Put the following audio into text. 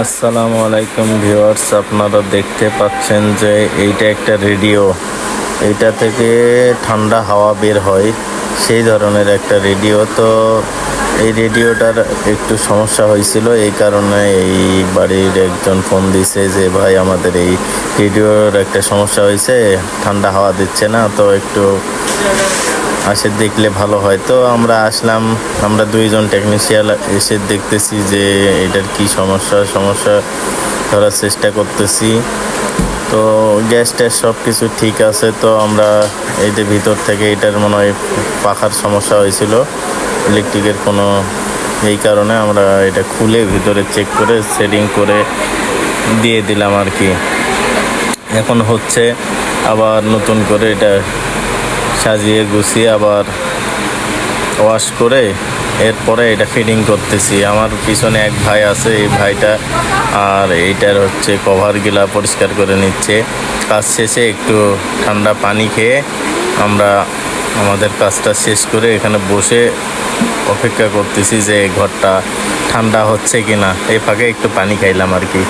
আসসালামু আলাইকুম ভিউয়ার্স, আপনারা দেখতে পাচ্ছেন যে এইটা একটা রেডিও। এইটা থেকে ঠান্ডা হাওয়া বের হয়, সেই ধরনের একটা রেডিও। তো এই রেডিওটার একটু সমস্যা হয়েছিল, এই কারণে এই বাড়ির একজন ফোন দিছে যে ভাই আমাদের এই রেডিওর একটা সমস্যা হয়েছে, ঠান্ডা হাওয়া দিচ্ছে না, তো একটু আসে দেখলে ভালো হয়। তো আমরা আসলাম, আমরা দুইজন টেকনিশিয়ান এসে দেখতেছি যে এটার কি সমস্যা ধরার চেষ্টা করতেছি। তো গ্যাস ট্যাস সব কিছু ঠিক আছে। তো আমরা এই যে ভিতর থেকে এটার মনে হয় পাখার সমস্যা হয়েছিল, ইলেকট্রিকের কোনো, এই কারণে আমরা এটা খুলে ভিতরে চেক করে সেটিং করে দিয়ে দিলাম আর কি। এখন হচ্ছে আবার নতুন করে এটা সাজিয়ে গুছিয়ে আবার ওয়াশ করে এরপরে এটা ফিটিং করতেছি। আমার পিছনে এক ভাই আছে, এই ভাইটা আর এইটার হচ্ছে কভারগুলা পরিষ্কার করে নিচ্ছে। কাজ শেষে একটু ঠান্ডা পানি খেয়ে আমরা আমাদের কাজটা শেষ করে এখানে বসে অপেক্ষা করতেছি যে ঘরটা ঠান্ডা হচ্ছে কিনা। এই ফাঁকে একটু পানি খাইলাম আর কি।